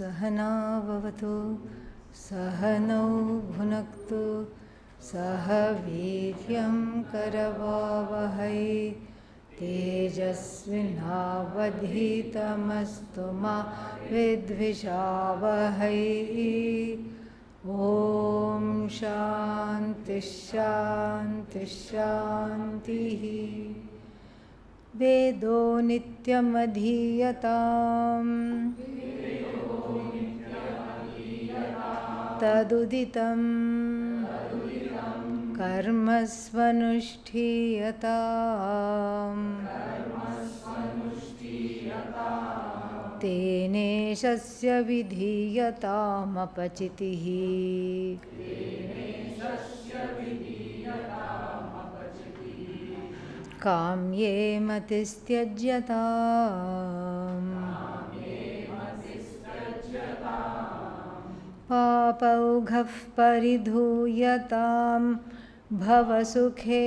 Sahana Vavatu Sahanau Bhunaktu Saha Viryam Karavavahai Tejasvinavadhitamastu ma vidvishavahai. Om Shanti Shanti Shanti. Vedo Nityam Adhiyatam Taduditam Karma Svanushthiyatam Tene Shasya Vidhiyatam Apachitihi. Kamye Matistyajyatam Papaughav Paridhuyatam Bhavasukhe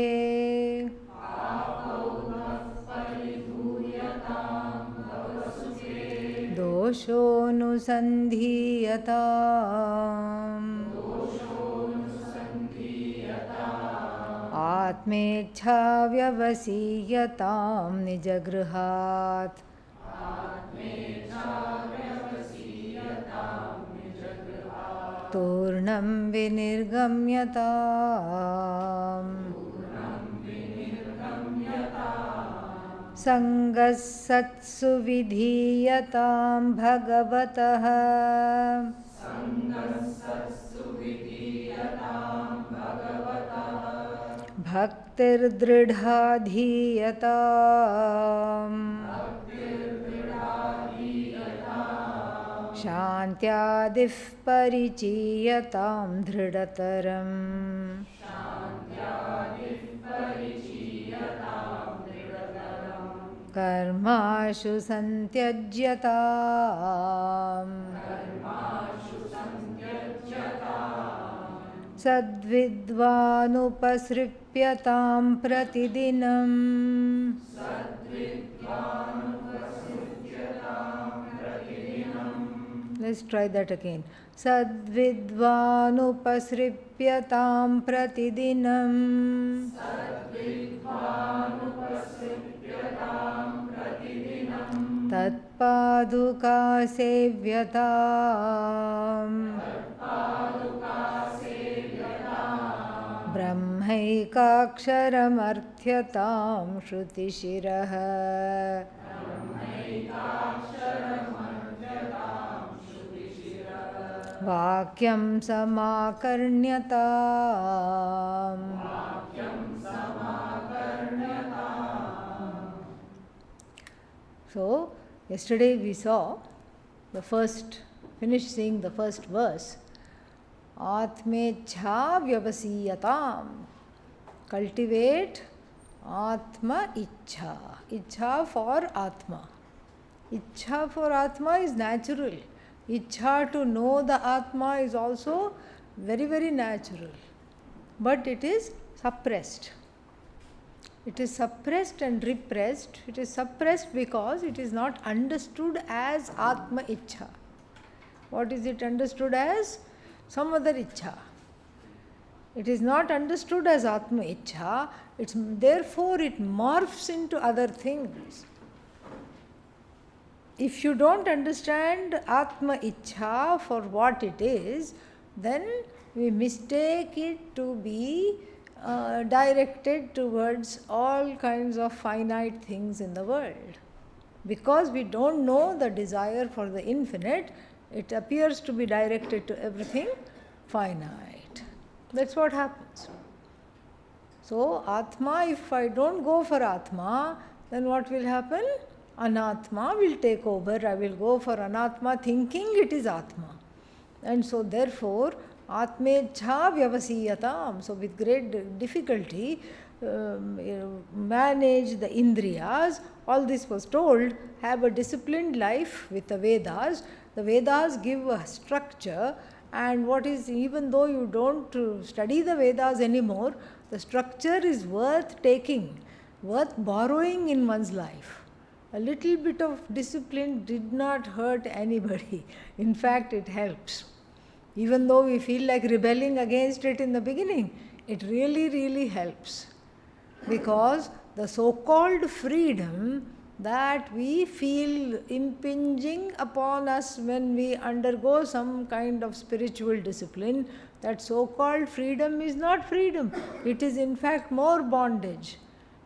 Doshonusandhiyatam Atmecha Vyavasiyatam Nijagruhat Turnam Vinirgamyatam Sangasatsu Vidhiyatam Bhagavataha Bhaktir Dridhadhiyatam Shantyadif Parichiyatam Dhridataram Karmashu Santyajyatam Sadvidvanupasripyatam Pratidinam. Let's try that again. Sadvidvanupasripyatam Pratidinam Tatpaduka Sevyatam Brahmaikaksharam Shrutishiraha Vakyam Samakarnyatam. So, yesterday we saw finished seeing the first verse. Atmecha Vyavasiyatam. Cultivate Atma Ichha. Ichha for Atma. Ichha for Atma is natural. Ichha to know the Atma is also very, very natural. But it is suppressed. It is suppressed and repressed. It is suppressed because it is not understood as Atma Ichha. What is it understood as? Some other Ichha. It is not understood as Atma Ichha. Therefore it morphs into other things. If you don't understand Atma Ichha for what it is, then we mistake it to be directed towards all kinds of finite things in the world. Because we don't know the desire for the infinite, it appears to be directed to everything finite. That's what happens. So, Atma, if I don't go for Atma, then what will happen? Anatma will take over. I will go for Anatma thinking it is Atma. And so therefore, Atmecha Vyavasiyatam. So with great difficulty, manage the Indriyas. All this was told, have a disciplined life with the Vedas. The Vedas give a structure, and what is, even though you don't study the Vedas anymore, the structure is worth taking, worth borrowing in one's life. a little bit of discipline did not hurt anybody. In fact, it helps. Even though we feel like rebelling against it in the beginning, it really, really helps. Because the so-called freedom that we feel impinging upon us when we undergo some kind of spiritual discipline, that so-called freedom is not freedom. It is in fact more bondage.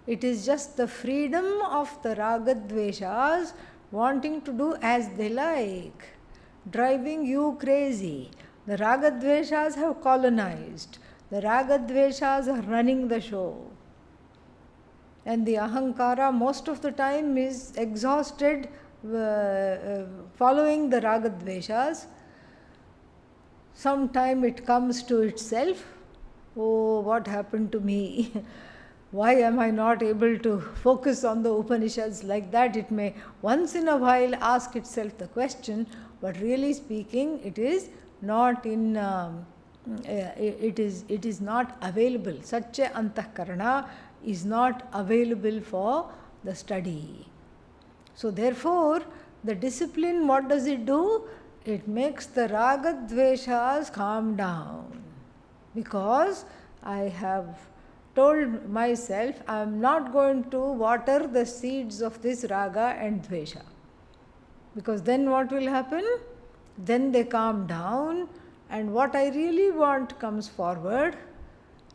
It is just the freedom of the ragadveshas wanting to do as they like, driving you crazy. The ragadveshas have colonized. The ragadveshas are running the show. And the ahankara most of the time is exhausted following the ragadveshas. Sometime it comes to itself. Oh, what happened to me? Why am I not able to focus on the Upanishads like that? It may once in a while ask itself the question, but really speaking, it is not in. It is not available. Such a antahkarana is not available for the study. So therefore, the discipline, what does it do? It makes the ragadveshas calm down. Because I have told myself, I am not going to water the seeds of this raga and dvesha. Because then what will happen? Then they calm down, and what I really want comes forward.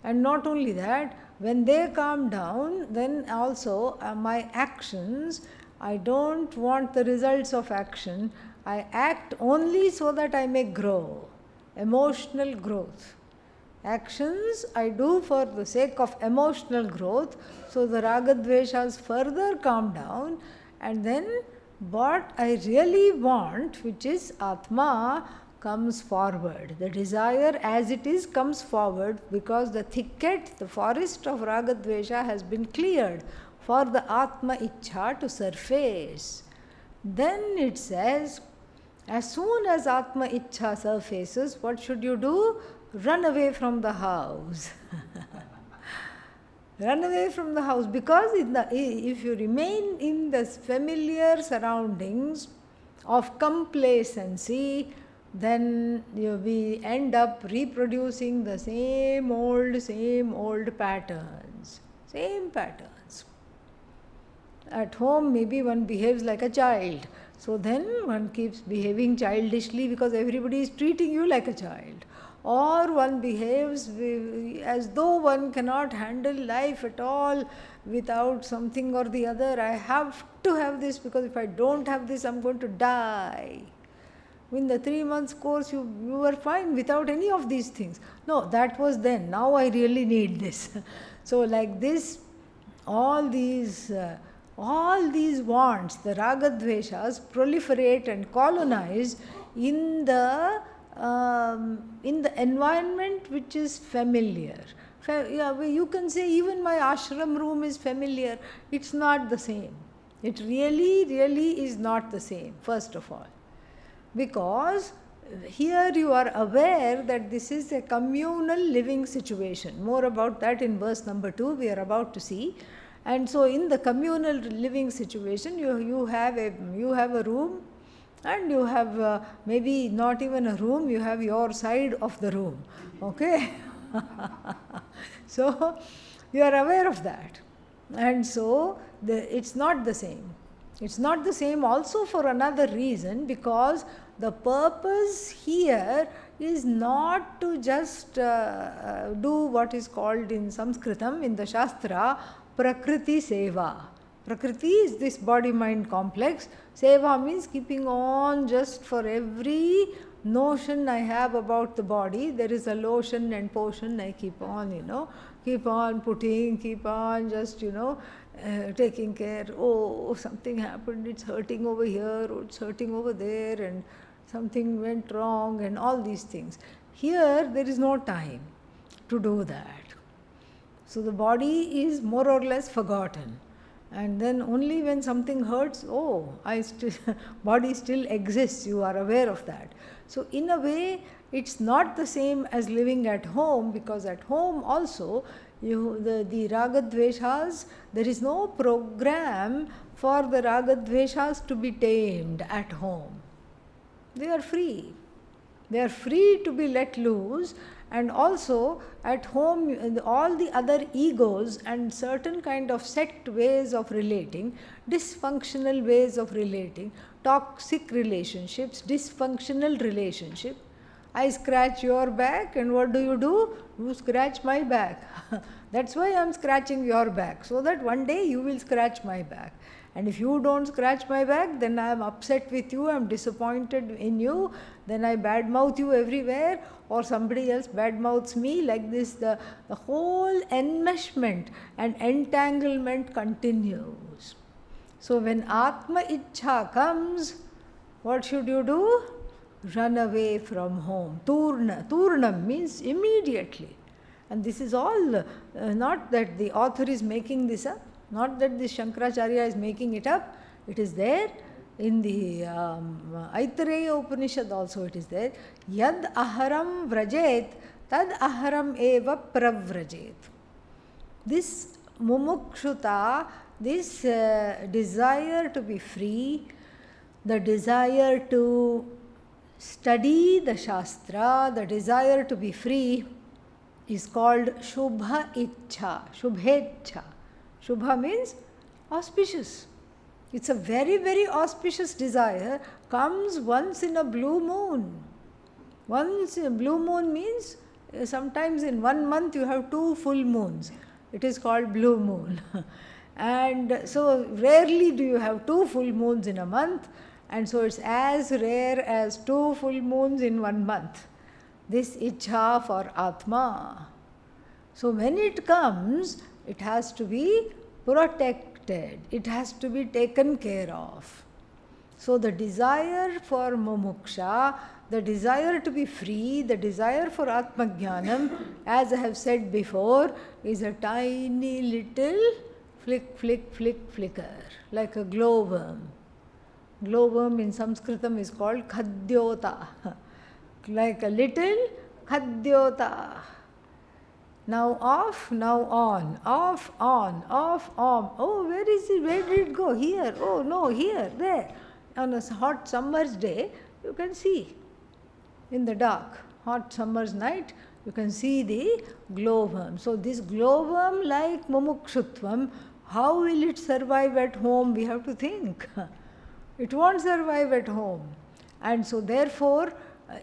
And not only that, when they calm down, then also my actions, I don't want the results of action. I act only so that I may grow, emotional growth. Actions I do for the sake of emotional growth, so the ragadveshas further calm down, and then what I really want, which is Atma, comes forward. The desire as it is comes forward, because the thicket, the forest of ragadvesha has been cleared for the Atma Ichha to surface. Then it says, as soon as Atma Ichha surfaces, what should you do? Run away from the house. Run away from the house, because if you remain in the familiar surroundings of complacency, then we end up reproducing the same old patterns. Same patterns. At home, maybe one behaves like a child. So then one keeps behaving childishly because everybody is treating you like a child. Or one behaves as though one cannot handle life at all without something or the other. I have to have this, because if I don't have this, I'm going to die. In the 3 months course, you were fine without any of these things. No, that was then. Now I really need this. So like this, all these wants, the ragadveshas, proliferate and colonize in the environment which is familiar. You can say even my ashram room is familiar. It's not the same. It really is not the same, first of all. Because here you are aware that this is a communal living situation. More about that in verse number 2 we are about to see. And so in the communal living situation, you have a room, and you have maybe not even a room, you have your side of the room. Okay? So you are aware of that. And so it's not the same. It's not the same also for another reason, because the purpose here is not to just do what is called in Sanskritam, in the Shastra, Prakriti Seva. Prakriti is this body-mind complex. Seva means keeping on just for every notion I have about the body. There is a lotion and potion I keep on, keep on putting, keep on just, taking care. Oh, something happened, it's hurting over here, or it's hurting over there, and something went wrong, and all these things. Here, there is no time to do that. So the body is more or less forgotten. And then only when something hurts, body still exists, you are aware of that. So in a way, it's not the same as living at home, because at home also, the ragadveshas, there is no program for the ragadveshas to be tamed at home. They are free. They are free to be let loose, and also at home all the other egos and certain kind of set ways of relating, dysfunctional ways of relating, toxic relationships, dysfunctional relationship. I scratch your back, and what do? You scratch my back. That's why I am scratching your back, so that one day you will scratch my back. And if you don't scratch my back, then I am upset with you, I am disappointed in you, then I badmouth you everywhere, or somebody else badmouths me. Like this, the whole enmeshment and entanglement continues. So when Atma Ichha comes, what should you do? Run away from home. Turnam means immediately. And this is all, not that the author is making this up, not that the Shankaracharya is making it up. It is there in the Aitareya Upanishad also it is there. Yad aharam vrajet, tad aharam eva pravrajet. This mumukshuta, this desire to be free, the desire to study the Shastra, the desire to be free, is called Shubha Ichha, Shubhecha. Shubha means auspicious. It's a very, very auspicious desire, comes once in a blue moon. Once in a blue moon means sometimes in 1 month you have 2 full moons. It is called blue moon. And so rarely do you have 2 full moons in a month, and so it's as rare as 2 full moons in 1 month. This Ichha for Atma. So when it comes, it has to be protected, it has to be taken care of. So the desire for mumuksha, the desire to be free, the desire for Atma Jnanam, as I have said before, is a tiny little flicker, like a glowworm. Glowworm in Sanskritam is called khadyota, like a little khadyota. Now off, now on, off, on, off, on. Oh, where is it? Where did it go? Here. Oh, no, here, there. On a hot summer's day, you can see in the dark, hot summer's night, you can see the glowworm. So this glowworm like mumukshutvam, how will it survive at home? We have to think. It won't survive at home. And so therefore,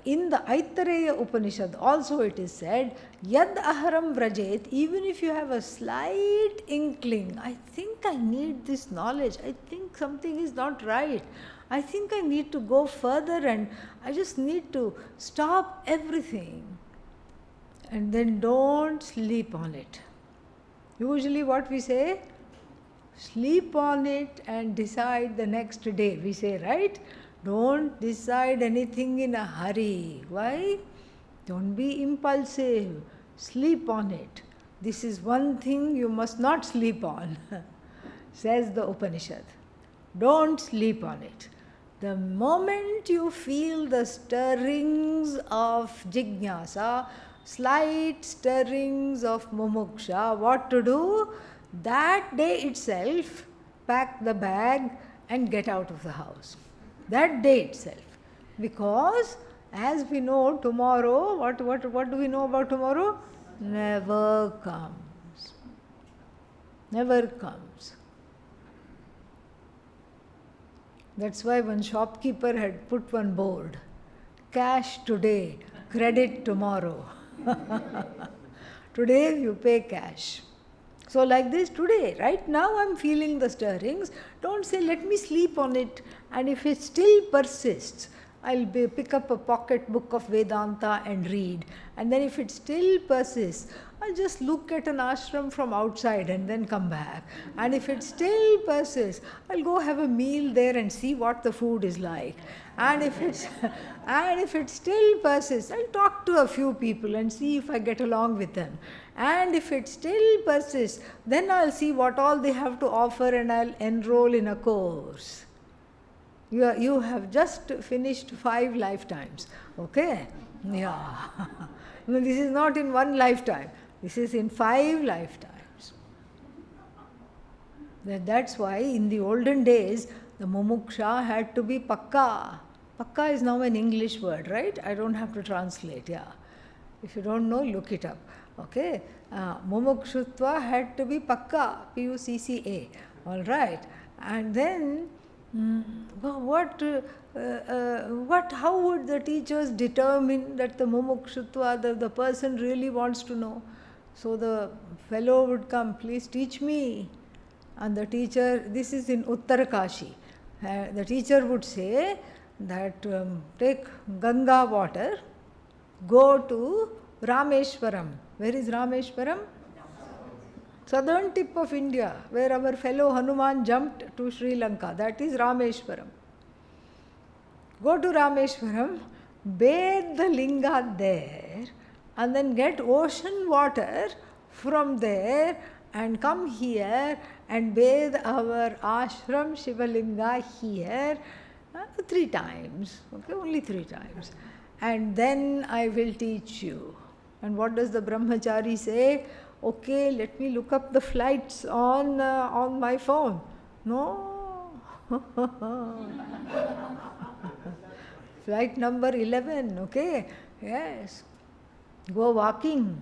in the Aitareya Upanishad also it is said, Yad aharam vrajet, even if you have a slight inkling, I think I need this knowledge, I think something is not right, I think I need to go further and I just need to stop everything. And then don't sleep on it. Usually what we say, sleep on it and decide the next day, we say, right? Don't decide anything in a hurry. Why? Don't be impulsive. Sleep on it. This is one thing you must not sleep on, says the Upanishad. Don't sleep on it. The moment you feel the stirrings of jijnasa, slight stirrings of mumuksha, what to do? That day itself, pack the bag and get out of the house. That day itself. Because as we know, tomorrow, what do we know about tomorrow? Never comes. Never comes. That's why one shopkeeper had put one board, cash today, credit tomorrow. Today you pay cash. So like this today, right now I am feeling the stirrings. Don't say, let me sleep on it. And if it still persists, I'll pick up a pocket book of Vedanta and read. And then if it still persists, I'll just look at an ashram from outside and then come back. And if it still persists, I'll go have a meal there and see what the food is like. And if it still persists, I'll talk to a few people and see if I get along with them. And if it still persists, then I'll see what all they have to offer and I'll enroll in a course. You have just finished 5 lifetimes, okay? Yeah. No, this is not in 1 lifetime. This is in 5 lifetimes. That's why in the olden days, the mumuksha had to be pakka. Pakka is now an English word, right? I don't have to translate, yeah. If you don't know, look it up. Okay? Mumukshutva had to be pakka, P-U-C-C-A. All right. And then, how would the teachers determine that the mumukshutva, the person really wants to know? So the fellow would come, please teach me. And the teacher, this is in Uttarakashi, the teacher would say that take Ganga water, go to Rameshwaram. Where is Rameshwaram? Southern tip of India, where our fellow Hanuman jumped to Sri Lanka. That is Rameshwaram. Go to Rameshwaram, bathe the linga there, and then get ocean water from there and come here and bathe our ashram Shivalinga here 3 times. Okay, only 3 times. And then I will teach you. And what does the brahmachari say? Okay, let me look up the flights on my phone. No. Flight number 11, okay? Yes. Go walking.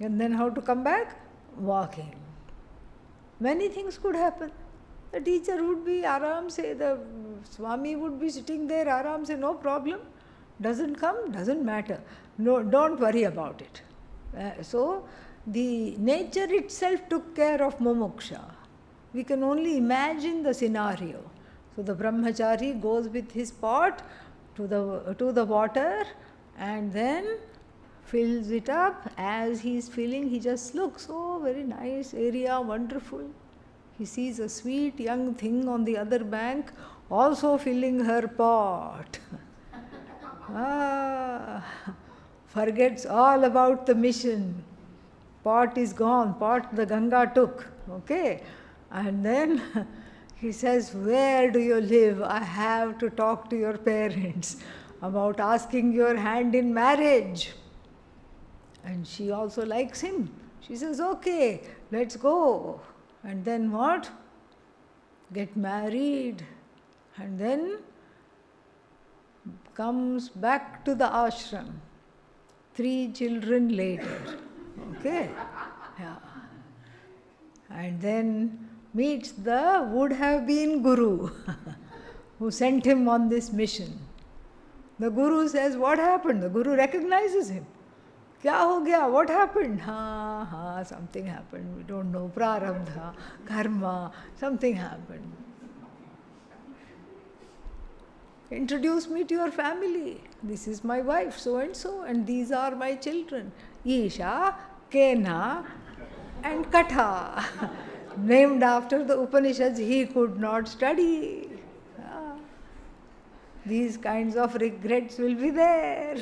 And then how to come back? Walking. Many things could happen. The teacher would be aram se, the Swami would be sitting there aram se, no problem. Doesn't come, doesn't matter. No, don't worry about it. So, the nature itself took care of mumuksha. We can only imagine the scenario. So the brahmachari goes with his pot to the water and then fills it up. As he is filling, he just looks, oh, very nice area, wonderful. He sees a sweet young thing on the other bank also filling her pot. Forgets all about the mission. Pot is gone, pot the Ganga took, okay? And then he says, where do you live? I have to talk to your parents about asking your hand in marriage. And she also likes him. She says, okay, let's go. And then what? Get married. And then comes back to the ashram. 3 children later. Okay? Yeah. And then meets the would have been Guru who sent him on this mission. The Guru says, what happened? The Guru recognizes him. Kya ho gaya? What happened? Something happened. We don't know. Prarabdha, karma, something happened. Introduce me to your family. This is my wife, so and so, and these are my children. Isha, Kena, and Katha. Named after the Upanishads, he could not study. These kinds of regrets will be there.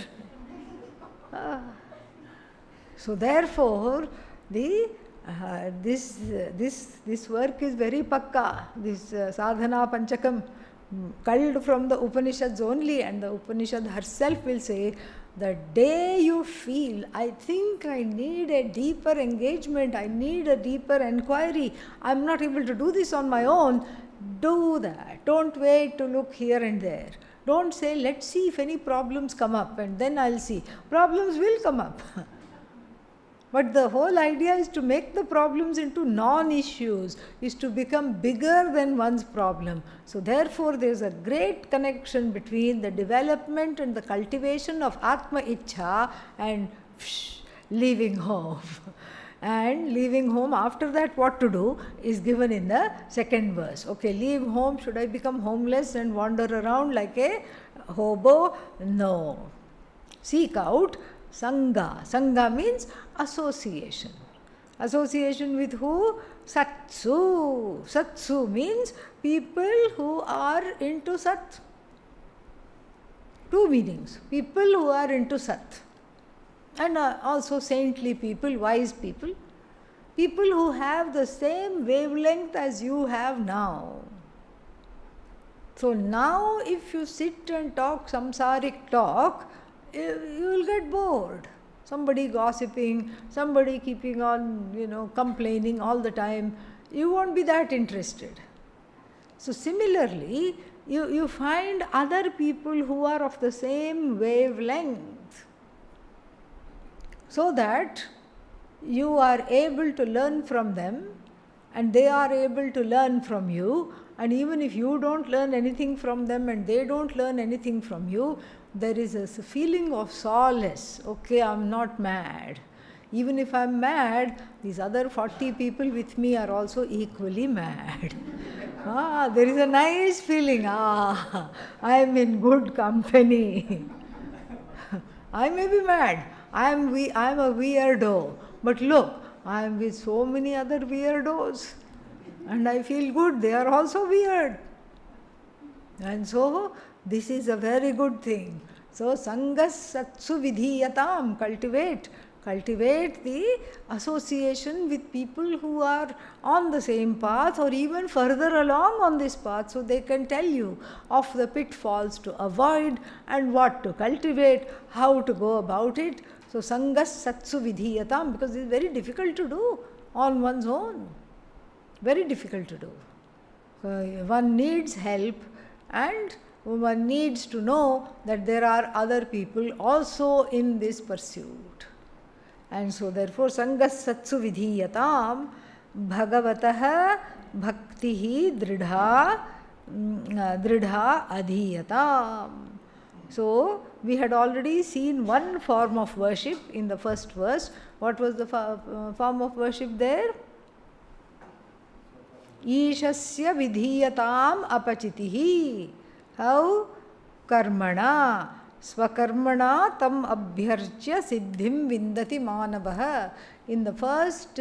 So therefore, this work is very pakka. This Sadhana Panchakam, culled from the Upanishads only, and the Upanishad herself will say, the day you feel, I think I need a deeper engagement, I need a deeper inquiry, I'm not able to do this on my own, do that. Don't wait to look here and there. Don't say, let's see if any problems come up and then I'll see. Problems will come up. But the whole idea is to make the problems into non-issues, is to become bigger than one's problem. So therefore there is a great connection between the development and the cultivation of Atma Ichha and leaving home. And leaving home, after that what to do is given in the second verse. Okay, leave home, should I become homeless and wander around like a hobo? No. Seek out Sangha. Sangha means association. Association with who? Satsu. Satsu means people who are into Sat. 2 meanings. People who are into Sat. And also saintly people, wise people. People who have the same wavelength as you have now. So now if you sit and talk samsaric talk, you will get bored. Somebody gossiping, somebody keeping on, complaining all the time. you won't be that interested. So similarly, you find other people who are of the same wavelength, so that you are able to learn from them and they are able to learn from you. And even if you don't learn anything from them and they don't learn anything from you, there is a feeling of solace. Okay, I'm not mad. Even if I'm mad, these other 40 people with me are also equally mad. There is a nice feeling. I am in good company. I may be mad. I am a weirdo. But look, I am with so many other weirdos. And I feel good. They are also weird. And so, this is a very good thing. So, sangas satsu vidhiyatam. Cultivate the association with people who are on the same path or even further along on this path, so they can tell you of the pitfalls to avoid and what to cultivate, how to go about it. So sangas satsu vidhiyatam, because it is very difficult to do on one's own. Very difficult to do. One needs help and one needs to know that there are other people also in this pursuit. And so therefore sangas satsu vidhiyatam bhagavatah bhaktihi dridha adhiyatam. So we had already seen one form of worship in the first verse. What was the form of worship there? Ishasya vidhiyatam apachitihi. How? Karmana. Svakarmana tam abhyarchya siddhim vindati manavaha. In the first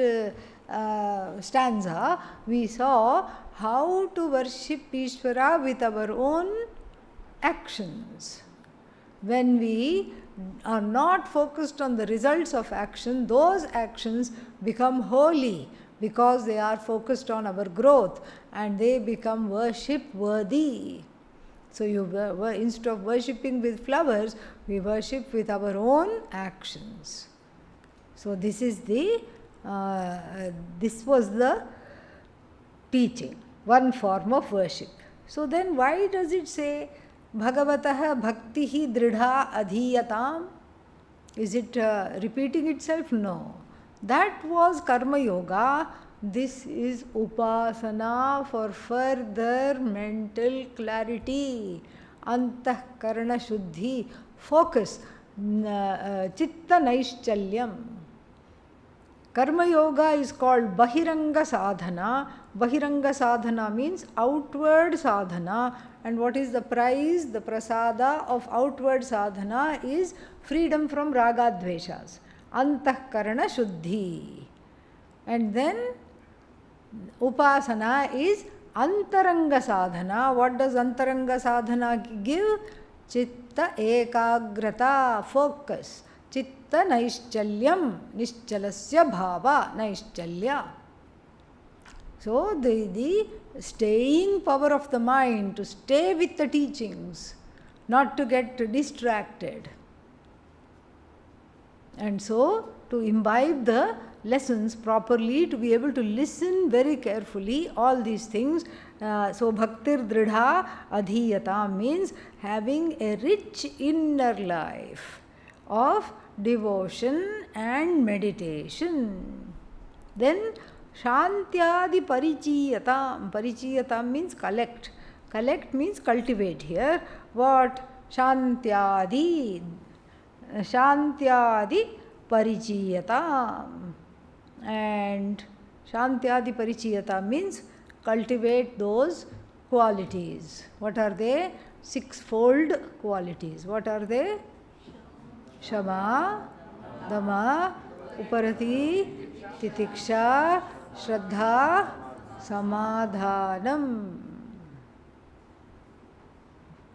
stanza, we saw how to worship Ishvara with our own actions. When we are not focused on the results of action, those actions become holy because they are focused on our growth and they become worship worthy. So instead of worshipping with flowers, we worship with our own actions. So this is this was the teaching, one form of worship. So then why does it say Bhagavatah bhaktihi dridha adhiyatam? Is it repeating itself? No. That was karma yoga. This is upasana for further mental clarity, antahkarana shuddhi, focus, chitta naishchalyam. Karma yoga is called bahiranga sadhana. Bahiranga sadhana means outward sadhana. And what is the prize? The prasada of outward sadhana is freedom from raga dveshas, antahkarana shuddhi. And then upasana is antaranga sadhana. What does antaranga sadhana give? Chitta ekagrata, focus. Chitta naishchalyam, nishchalasya bhava, naishchalya. So the staying power of the mind to stay with the teachings, not to get distracted. And so to imbibe the lessons properly, to be able to listen very carefully, all these things. So bhaktir dridha adhiyata means having a rich inner life of devotion and meditation. Then shantyadi parichiyatam. Parichiyatam means collect. Collect means cultivate here. What? Shantyadi. Shantyadi parichiyatam. And shantyadi parichiyatam means cultivate those qualities. What are they? Sixfold qualities. What are they? Shama, Dama, Uparati, Titiksha, Shraddha, Samadhanam.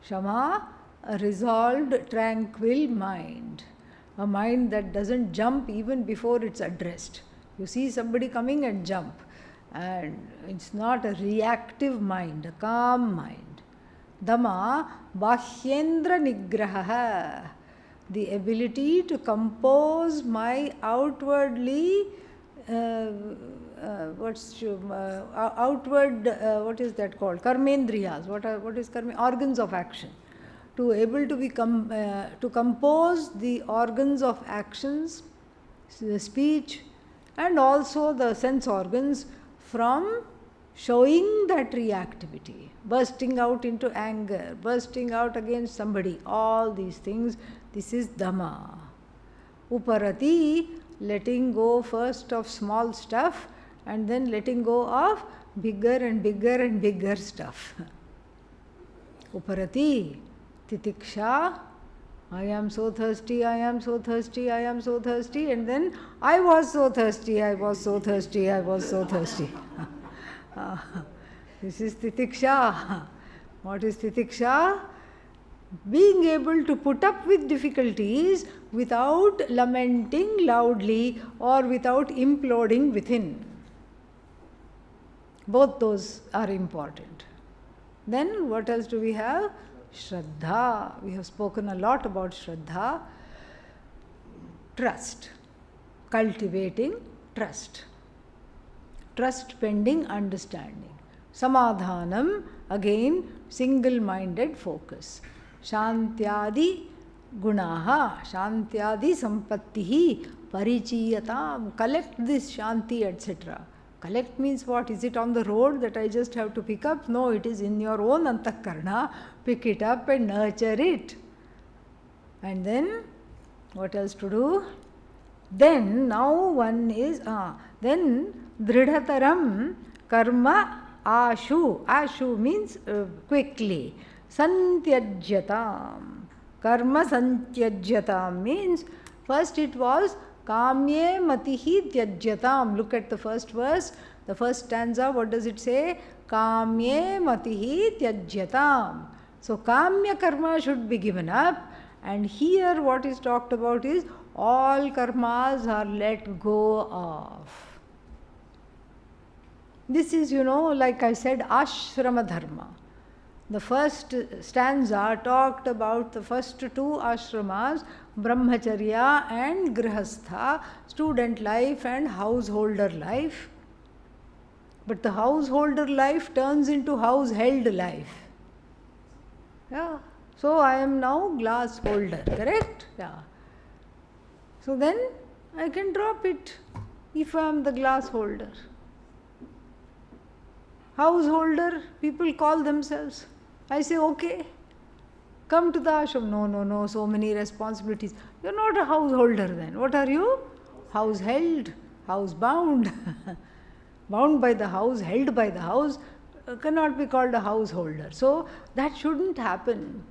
Shama, a resolved, tranquil mind. A mind that doesn't jump even before it's addressed. You see somebody coming and jump. And it's not a reactive mind, a calm mind. Dama, Bahyendra Nigraha. The ability to compose my outwardly outward, what is that called? Karmendriyas. What is karma? Organs of action. To able to become, to compose the organs of actions, the speech, and also the sense organs from showing that reactivity, bursting out into anger, bursting out against somebody, all these things, this is Dhamma. Uparati, letting go first of small stuff and then letting go of bigger and bigger and bigger stuff. Uparati, titiksha, I am so thirsty, I am so thirsty, I am so thirsty, and then I was so thirsty, I was so thirsty, I was so thirsty. This is titiksha. What is titiksha? Being able to put up with difficulties without lamenting loudly or without imploding within. Both those are important. Then what else do we have? Shraddha. We have spoken a lot about Shraddha. Trust. Cultivating trust. Trust pending understanding. Samadhanam, again, single-minded focus. Shantyadi gunaha, shantyadi sampattihi, parichiyatam, collect this shanti, etc. Collect means what? Is it on the road that I just have to pick up? No, it is in your own antakarna. Pick it up and nurture it. And then, what else to do? Then, now one is, then, dridhataram karma ashu. Ashu means quickly. Santyajyatam. Karma santyajyatam means, first it was kamye matihi tyajyatam. Look at the first verse, the first stanza, what does it say? Kamye matihi tyajyatam. So kamya karma should be given up, and here what is talked about is all karmas are let go of. This is, like I said, ashrama dharma. The first stanza talked about the first two ashramas, brahmacharya and grihastha, student life and householder life. But the householder life turns into house-held life. Yeah. So I am now glass holder, correct? Yeah. So then I can drop it if I am the glass holder. Householder, people call themselves. I say, okay, come to the ashram. No, so many responsibilities. You're not a householder then. What are you? House-held, house-bound. Bound by the house, held by the house, cannot be called a householder. So that shouldn't happen.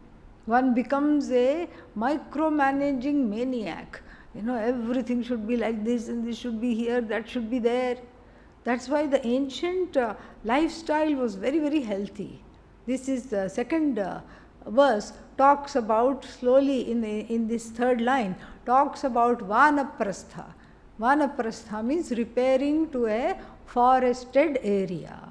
One becomes a micromanaging maniac. Everything should be like this, and this should be here, that should be there. That's why the ancient lifestyle was very, very healthy. This is the second verse, talks about slowly in this third line, talks about vanaprastha. Vanaprastha means repairing to a forested area.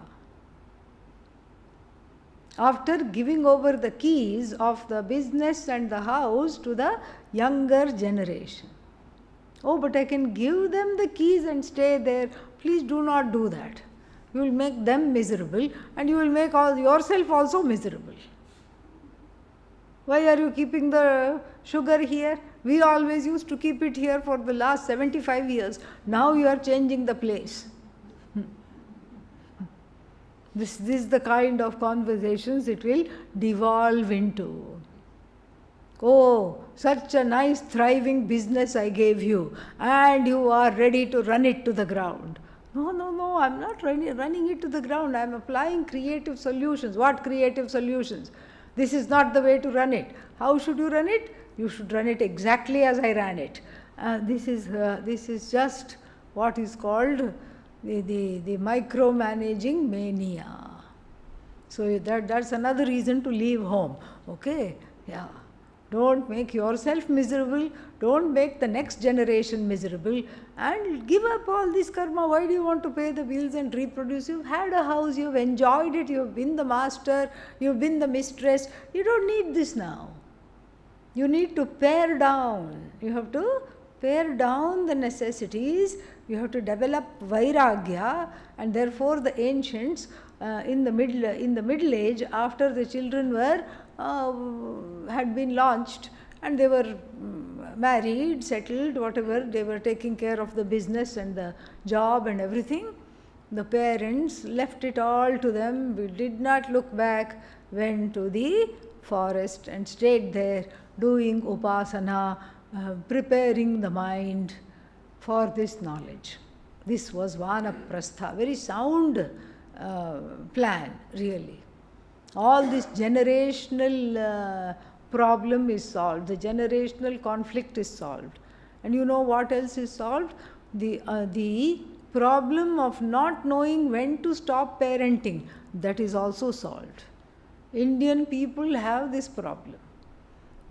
After giving over the keys of the business and the house to the younger generation. Oh, but I can give them the keys and stay there. Please do not do that. You will make them miserable, and you will make yourself also miserable. Why are you keeping the sugar here? We always used to keep it here for the last 75 years. Now you are changing the place. This is the kind of conversations it will devolve into. Oh, such a nice thriving business I gave you, and you are ready to run it to the ground. No, I'm not running it to the ground. I'm applying creative solutions. What creative solutions? This is not the way to run it. How should you run it? You should run it exactly as I ran it. This is just what is called the micromanaging mania. So that's another reason to leave home. Okay? Yeah. Don't make yourself miserable. Don't make the next generation miserable. And give up all this karma. Why do you want to pay the bills and reproduce? You've had a house, you've enjoyed it, you've been the master, you've been the mistress. You don't need this now. You need to pare down. You have to pare down the necessities, you have to develop vairagya, and therefore the ancients in the middle age, after the children were had been launched and they were married, settled, whatever, they were taking care of the business and the job and everything. The parents left it all to them. We did not look back, went to the forest and stayed there doing upasana, preparing the mind for this knowledge. This was Vanaprastha, very sound plan, really. All this generational problem is solved, the generational conflict is solved. And you know what else is solved? The problem of not knowing when to stop parenting, that is also solved. Indian people have this problem.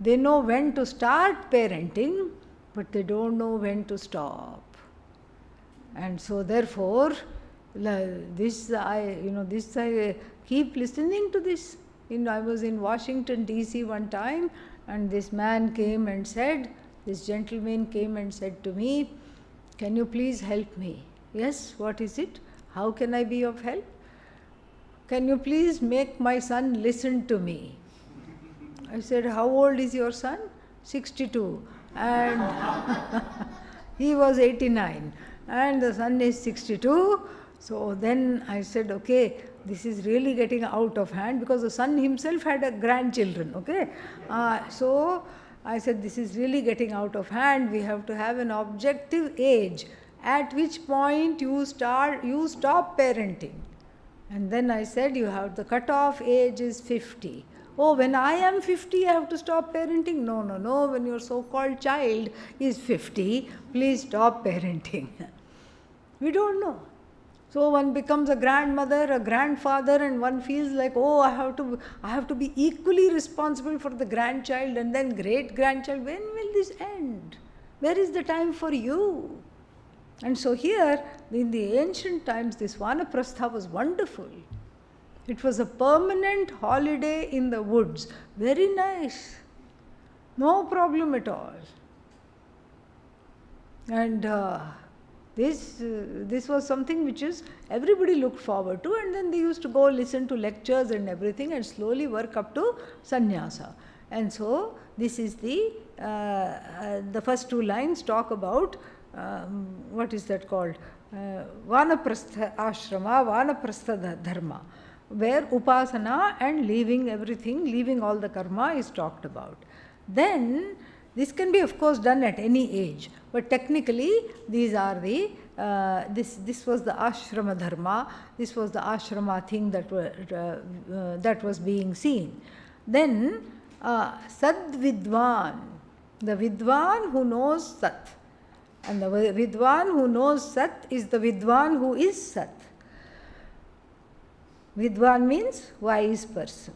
They know when to start parenting, but they don't know when to stop. And so therefore, I keep listening to this. I was in Washington DC one time, and this gentleman came and said to me, "Can you please help me?" "Yes, what is it? How can I be of help?" "Can you please make my son listen to me?" I said, "How old is your son?" 62. And he was 89. And the son is 62. So then I said, okay, this is really getting out of hand, because the son himself had grandchildren. Okay. So I said, this is really getting out of hand. We have to have an objective age at which point you stop parenting. And then I said, you have the cutoff age is 50. Oh, when I am 50, I have to stop parenting? No. When your so-called child is 50, please stop parenting. We don't know. So one becomes a grandmother, a grandfather, and one feels like, oh, I have to be equally responsible for the grandchild and then great-grandchild. When will this end? Where is the time for you? And so here, in the ancient times, this Vanaprastha was wonderful. It was a permanent holiday in the woods. Very nice. No problem at all. And this was something which everybody looked forward to, and then they used to go listen to lectures and everything and slowly work up to sannyasa. And so this is the first two lines talk about what is that called? Vanaprastha ashrama, Vanaprastha dharma, where upasana and leaving everything, leaving all the karma is talked about. Then this can be, of course, done at any age, but technically these are the this was the ashrama dharma. This was the ashrama thing that was being seen. Then sad vidwan, the vidwan who knows sat, and the vidwan who knows sat is the vidwan who is sat. Vidwan means wise person.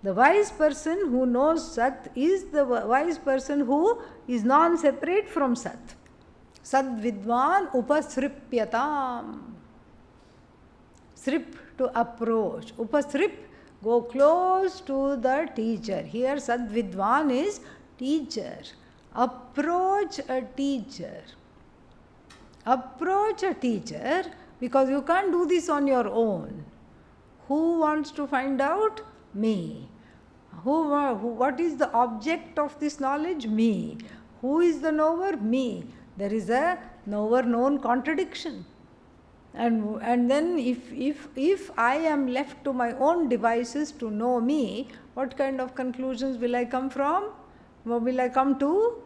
The wise person who knows Sat is the wise person who is non-separate from Sat. Sad vidwan upasripyatam. Srip, to approach. Upasrip, go close to the teacher. Here Sad vidwan is teacher. Approach a teacher. Approach a teacher, because you can't do this on your own. Who wants to find out? Me. What is the object of this knowledge? Me. Who is the knower? Me. There is a knower-known contradiction. And then if I am left to my own devices to know me, what kind of conclusions will I come from? What will I come to?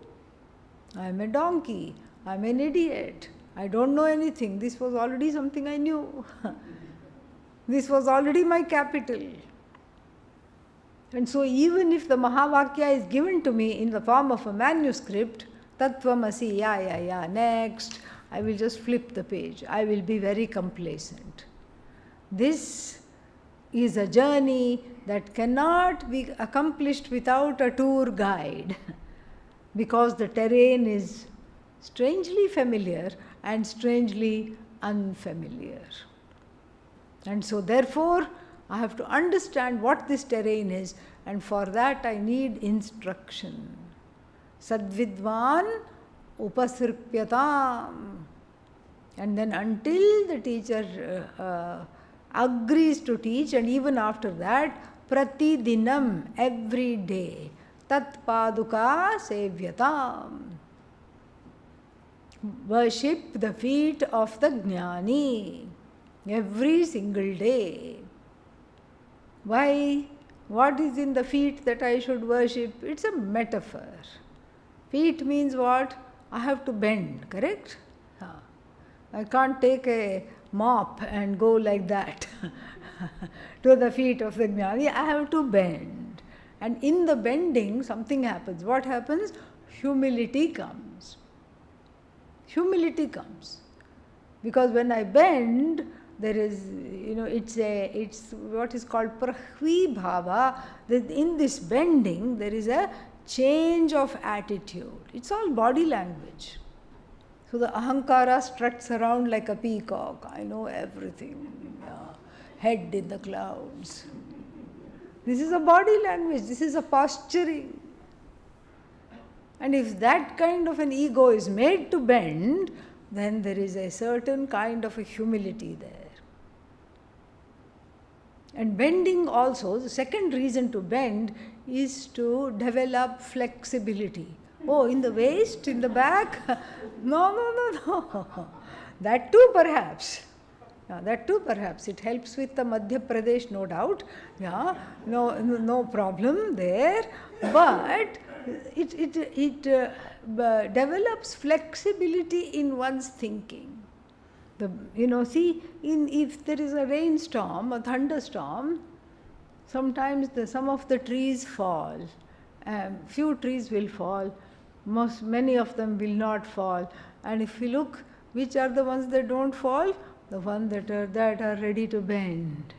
I am a donkey. I am an idiot. I don't know anything. This was already something I knew. This was already my capital. And so even if the Mahavakya is given to me in the form of a manuscript, Tattvamasi, yeah, next, I will just flip the page. I will be very complacent. This is a journey that cannot be accomplished without a tour guide, because the terrain is strangely familiar and strangely unfamiliar. And so therefore, I have to understand what this terrain is, and for that I need instruction. Sadvidvan upasripyatam. And then until the teacher agrees to teach, and even after that, pratidinam, every day, tat paduka sevyatam. Worship the feet of the Jnani every single day. Why? What is in the feet that I should worship? It's a metaphor. Feet means what? I have to bend, correct? I can't take a mop and go like that to the feet of the Jnani. I have to bend. And in the bending, something happens. What happens? Humility comes. Humility comes. Because when I bend, there is, it's what is called prahvi bhava. In this bending, there is a change of attitude. It's all body language. So the ahankara struts around like a peacock. I know everything. Head in the clouds. This is a body language. This is a posturing. And if that kind of an ego is made to bend, then there is a certain kind of a humility there. And bending also, the second reason to bend is to develop flexibility. Oh, in the waist, in the back? No. That too perhaps. That too perhaps. It helps with the Madhya Pradesh, no doubt. No problem there. But it develops flexibility in one's thinking. If there is a rainstorm, a thunderstorm, sometimes some of the trees fall. Few trees will fall. Many of them will not fall. And if you look, which are the ones that don't fall? The ones that are ready to bend.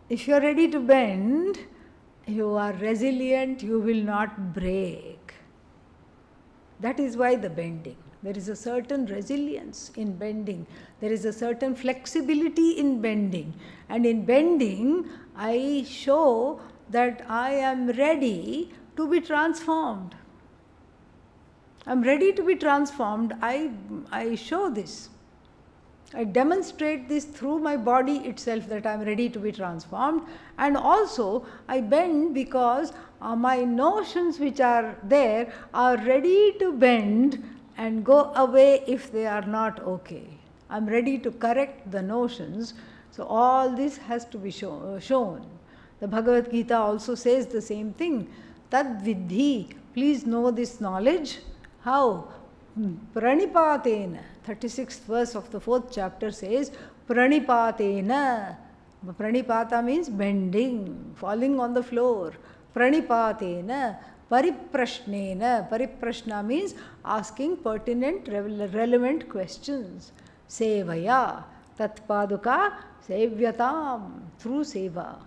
If you are ready to bend, you are resilient, you will not break. That is why the bending. There is a certain resilience in bending. There is a certain flexibility in bending. And in bending, I show that I am ready to be transformed. I am ready to be transformed. I show this. I demonstrate this through my body itself that I am ready to be transformed. And also, I bend because my notions which are there are ready to bend and go away if they are not okay. I am ready to correct the notions. So all this has to be shown. The Bhagavad Gita also says the same thing. Tad vidhi, please know this knowledge. How? Pranipatena. 36th verse of the 4th chapter says, Pranipatena. Pranipata means bending, falling on the floor. Pranipatena. Pariprashnena. Pariprashna means asking pertinent, relevant questions. Sevaya. Tatpaduka sevyatam. Through seva.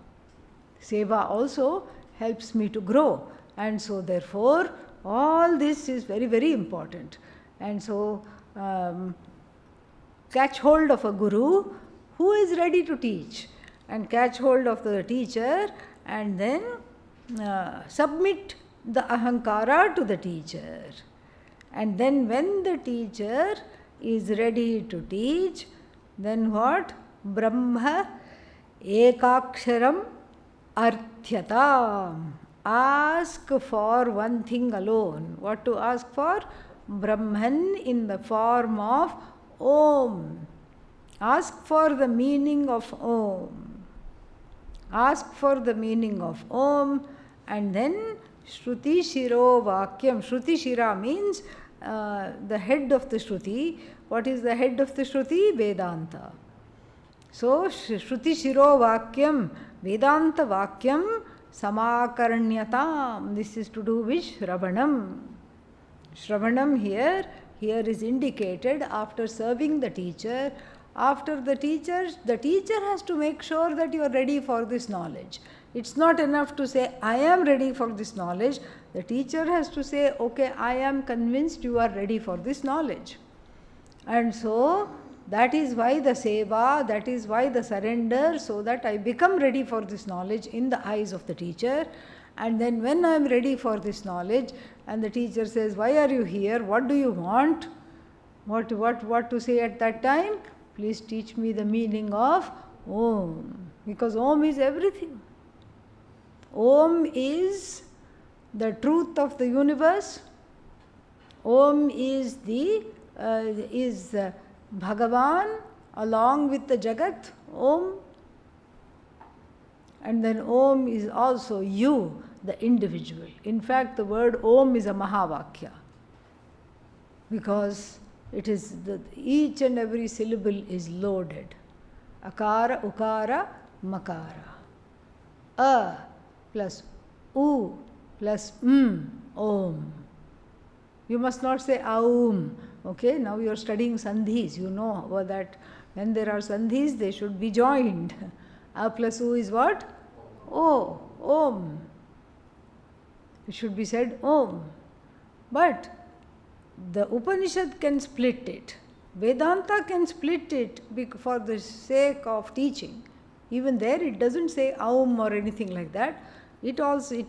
Seva also helps me to grow. And so therefore, all this is very, very important. And so, catch hold of a guru who is ready to teach, and catch hold of the teacher, and then submit the ahankara to the teacher. And then when the teacher is ready to teach, then what? Brahma ekaksharam arthyata. Ask for one thing alone. What to ask for? Brahman in the form of Om. Ask for the meaning of Om. Ask for the meaning of Om, and then Shruti Shiro Vakyam. Shruti Shira means the head of the Shruti. What is the head of the Shruti? Vedanta. So, Shruti Shiro Vakyam, Vedanta Vakyam, Samakarnyatam. This is to do with Shravanam. Shravanam here is indicated after serving the teacher. After the teacher has to make sure that you are ready for this knowledge. It's not enough to say, I am ready for this knowledge. The teacher has to say, okay, I am convinced you are ready for this knowledge. And so, that is why the seva, that is why the surrender, so that I become ready for this knowledge in the eyes of the teacher. And then when I am ready for this knowledge, and the teacher says, why are you here? What do you want? What to say at that time? Please teach me the meaning of Om. Because Om is everything. Om is the truth of the universe. Om is Bhagavan along with the Jagat. Om. And then Om is also you, the individual. In fact, the word Om is a Mahavakya. Because it is each and every syllable is loaded. Akara, Ukara, Makara. A plus U plus Om. You must not say Aum. Okay, now you are studying sandhis. You know that when there are sandhis, they should be joined. A plus U is what? O. Om. It should be said Om. But the Upanishad can split it. Vedanta can split it for the sake of teaching. Even there it doesn't say Aum or anything like that. It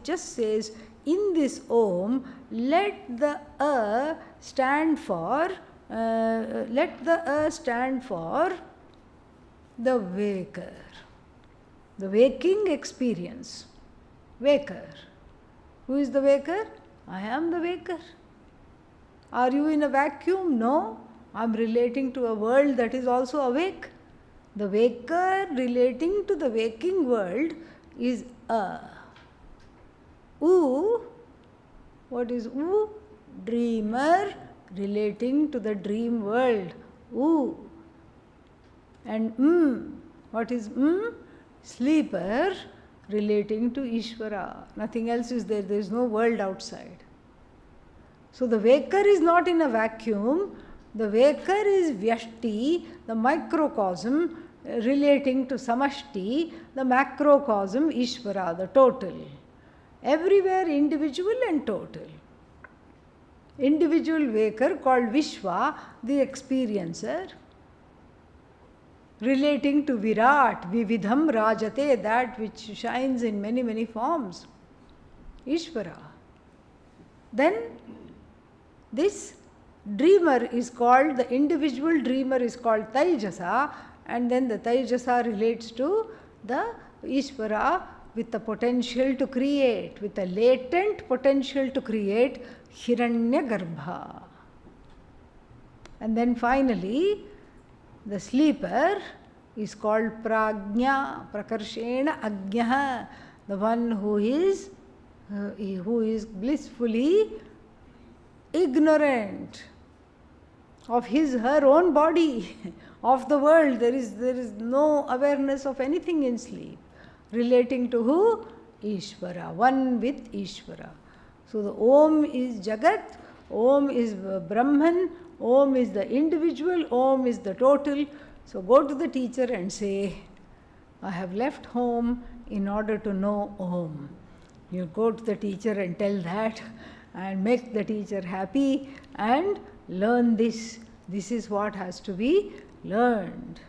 just says, in this Om, let the A stand for the waker. The waking experience. Waker. Who is the waker? I am the waker. Are you in a vacuum? No. I am relating to a world that is also awake. The waker relating to the waking world is A. U. What is U? Dreamer relating to the dream world. U. And what is Sleeper relating to Ishvara. Nothing else is there. There is no world outside. So the waker is not in a vacuum. The waker is Vyashti, the microcosm relating to Samashti, the macrocosm Ishvara, the total. Everywhere individual and total. Individual waker called Vishwa, the experiencer, relating to Virat, Vividham Rajate, that which shines in many, many forms. Ishvara. Then this dreamer is called, the individual dreamer is called Taijasa, and then the Taijasa relates to the Ishvara with the potential to create, with a latent potential to create, Hiranyagarbha. And then finally, the sleeper is called Prajna, Prakarshena Agnya, the one who is blissfully ignorant of her own body, of the world. There is no awareness of anything in sleep. Relating to who? Ishvara, one with Ishvara. So the Om is Jagat, Om is Brahman, Om is the individual, Om is the total. So go to the teacher and say, I have left home in order to know Om. You go to the teacher and tell that and make the teacher happy and learn this. This is what has to be learned.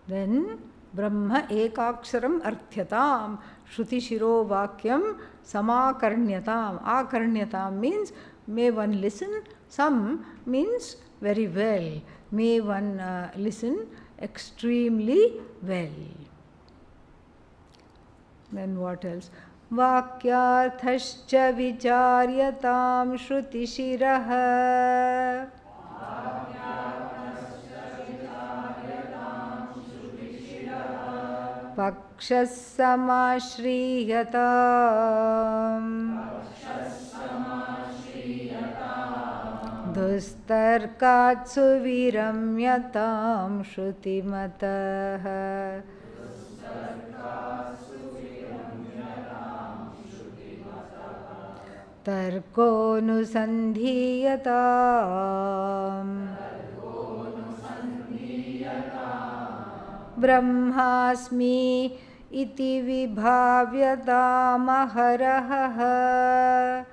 Then Brahma ekaksharam arthyatam shruti shiro vakyam samakarnyatam. Akarnyatam means may one listen, some means very well. May one listen extremely well. Then what else? Vakyarthascha vicharyatam shruti shiraha. Pakshas samashriyata dustarkat suviramyatam shrutimataha. Tarko nusandhiyatam Brahmasmi iti vibhavyatam aharaha.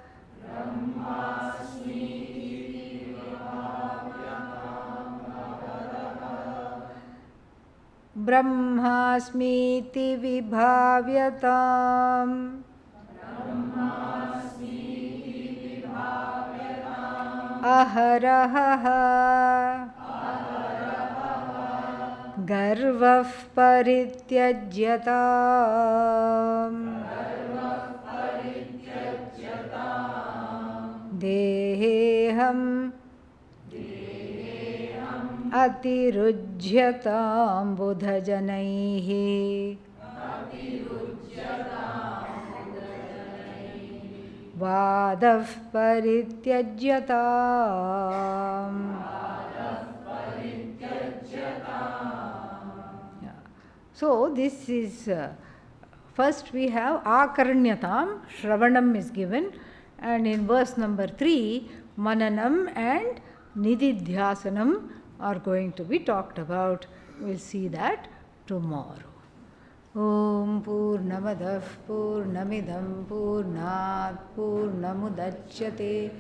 Brahmasmi iti vibhavyatam Aharahah Garvah Parityajyatam Deham Atirujyatam Budhajanaihi Vadah Parityajyatam. So this is first we have Akaranyatam, Shravanam is given, and in verse number 3 Mananam and Nididhyasanam are going to be talked about. We will see that tomorrow. Om Purnamadah Purnamidam Purnat Purnamudachyate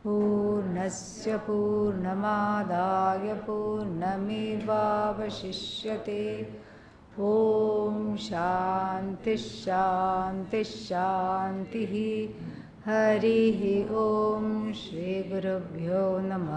Purnasya Purnamadaya Purnamevavashishyate. Om Shanti Shanti Shanti Harihi Om Shri Gurubhyo Namah.